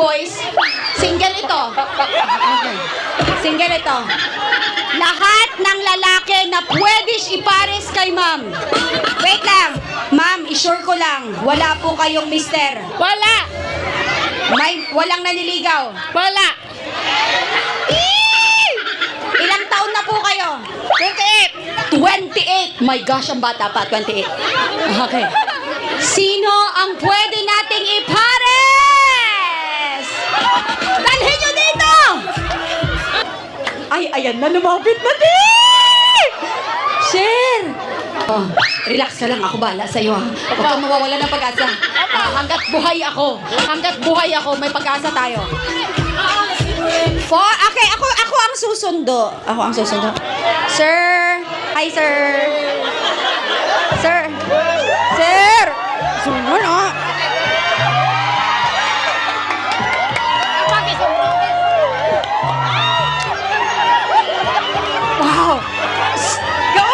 boys. Single ito. Okay. Single ito. Lahat ng lalaki na pwede ipares kay ma'am. Wait lang. Ma'am, isure ko lang. Wala po kayong mister. Wala! Walang naniligaw. Wala! Ilang taon na po kayo? 28. 28. My gosh, ang bata pa. 28. Okay. Sino ang pwede nating ipares? Dalhin nyo dito! Ay, ayan na, lumapit na din! Share! Oh, relax ka lang. Ako bahala sa'yo, ha? Huwag kang mawawala ng pag-asa. Hanggat buhay ako, may pag-asa tayo. Okay, ako ang susundo. Sir! Hi, sir! Sir! Sunod, ha? Wow! Go!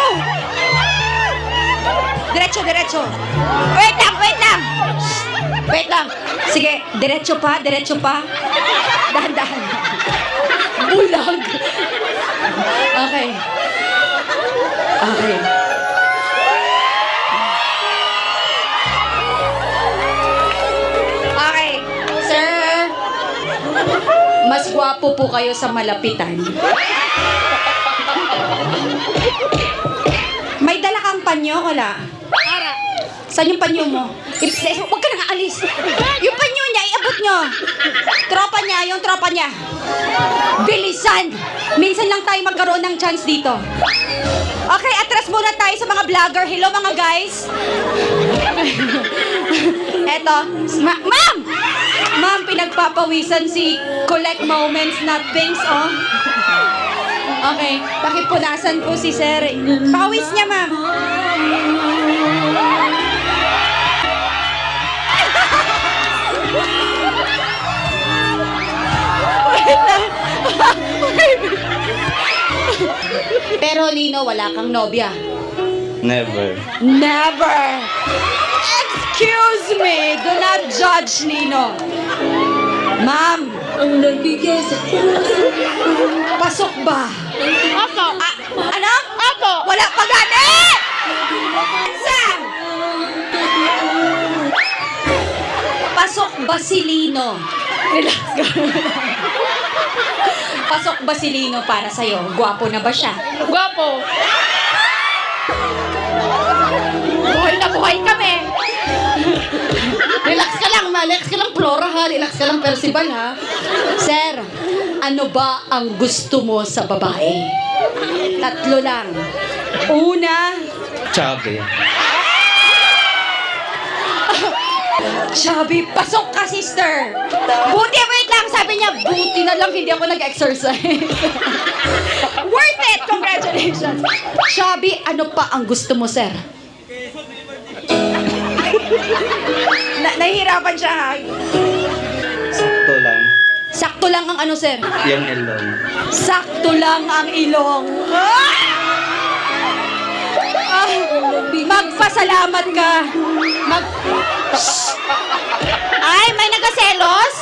Diretso. Wait lang. Sige, diretso pa. Dahan-dahan. Bulag. Okay. Okay, sir. Mas gwapo po kayo sa malapitan. May dala kang panyo, wala? Para! Saan yung panyo mo? Huwag ka nang aalis. Yung panyo niya, iabot nyo. Yung tropa niya. Bilisan! Minsan lang tayo magkaroon ng chance dito. Okay, atras muna tayo sa mga vlogger. Hello mga guys. Eto. Ma'am! Ma'am, pinagpapawisan si Collect Moments Not Things, oh. Okay, pakipunasan po si Sir. Pawis niya, ma'am. Pero Lino, wala kang nobya. Never. Never! Excuse me! Do not judge, Lino. Ma'am, pasok ba? Opo! Ano? Opo! Wala pa gani! Sam! Pasok ba si Lino? Relax ka. Pasok ba si Lino para sa'yo? Gwapo na ba siya? Gwapo! Buhay na buhay kami! Relax ka lang, Flora, ha? Relax ka lang, Percival, ha? Sir, ano ba ang gusto mo sa babae? 3 lang. Una, Chubby. chubby, pasok ka, sister! Buti, wait lang, sabi niya, buti na lang hindi ako nag-exercise. Worth it! Congratulations! Chubby, ano pa ang gusto mo, sir? Nahihirapan siya, ha? Sakto lang. Sakto lang ang ano, sir? Yung ilong. Sakto lang ang ilong. Magpasalamat ka. Ay, may nagaselos?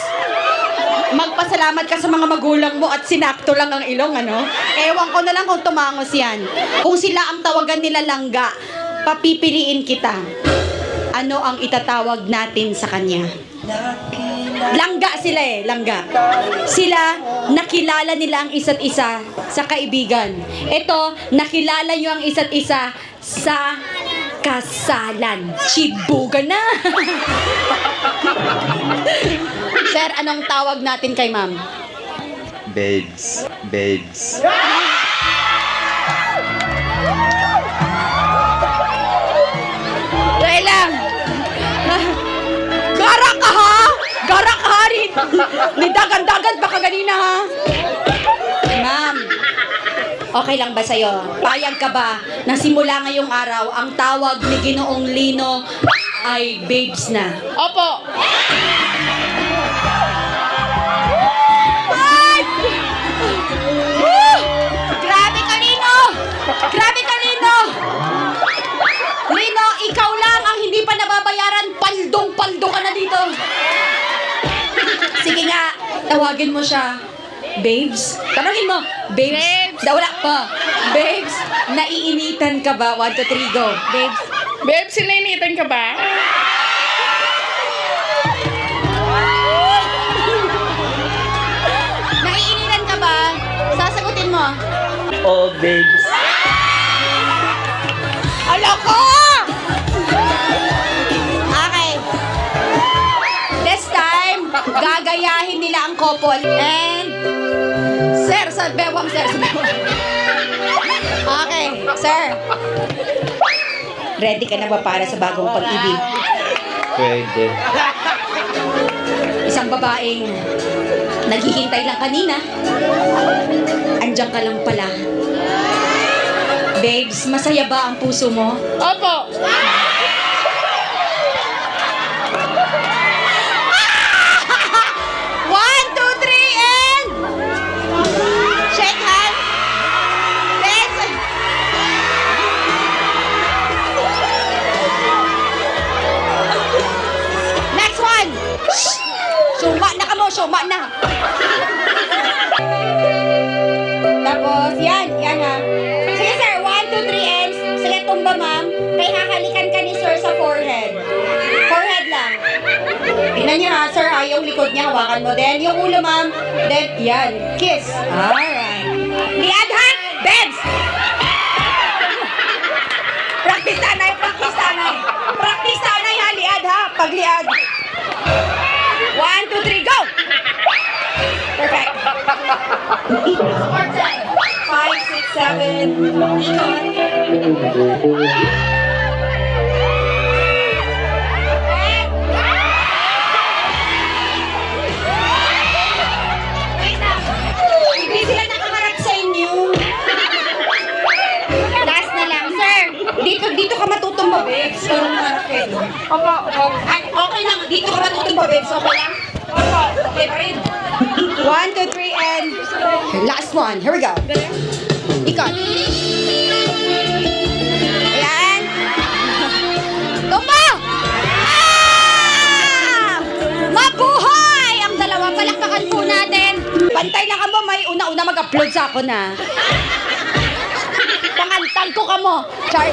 Magpasalamat ka sa mga magulang mo at sinakto lang ang ilong, ano? Ewan ko na lang kung tumangos yan. Kung sila ang tawagan nila langga, papipiliin kita. Ano ang itatawag natin sa kanya? Langga sila langga. Sila, nakilala nila ang isa't isa sa kaibigan. Ito, nakilala nyo ang isa't isa sa kasalan. Chibuga na! Sir, anong tawag natin kay ma'am? Babes. Dahil lang! Gara ka, ha? Gara ka, ha? Ni dagan-dagan baka ganina, ha? Ma'am, okay lang ba sa'yo? Payag ka ba na simula ngayong araw, ang tawag ni Ginoong Lino ay babes na? Opo! Ay! Woo! Grabe ka, Lino! Grabe ka, Lino! Lino, ikaw lang ang hindi pa nababayaran. Paldong-paldo ka na dito. Sige nga, tawagin mo siya. Babes? Tanungin mo. Babes? Babes. Wala pa. Babes, naiinitan ka ba? 1, 2, 3, go. Babes. Babe, sininitan ka ba? Naiinitan ka ba? Sasagutin mo. Oh, babes. Ala ko! Okay. This time, gagayahin nila ang couple. And, sir, sa bewang, sir, sa bewang. Okay, sir. Ready ka na ba para sa bagong pag-ibig? Pwede. Isang babaeng naghihintay lang kanina. Andiyan ka lang pala. Babes, masaya ba ang puso mo? Opo. One, two, three, and... Shake hands. Dance. Next one. Shh. Suma na ka mo, suma na. Tapos, yan ha. Sige sir, 1, 2, 3, and... Sige, tumba ma'am. Kay hahalikan ka ni sir sa forehead. Forehead lang. Tingnan niyo ha, sir ha, yung likod niya, hawakan mo. Then, yung ulo, ma'am. Then, yan, kiss. Alright. Liad ha, Bebs! Practice tanay, practice tanay. Practice tanay ha, liad ha, pagliad. 1, 2, 3, go! Perfect. 5, 6, 7, ikot. Hindi sila nakaharap sa inyo. Last na lang, sir. Dito ka matutumba, Bebs. Parang harap kayo. Opo, opo. Ay, okay lang. Dito ka matutumba, Bebs. Okay lang? Opo. Okay pa rin. 1, 2, 3, and... Last one. Here we go. Ikot. Ayan. Tumba! Ah! Mabuhay! Ang dalawa, palakpakan po natin. Pantay lang ka mo, may una-una mag-upload sa ako na. Pangantal ko ka mo. Char.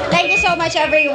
Thank you so much, everyone.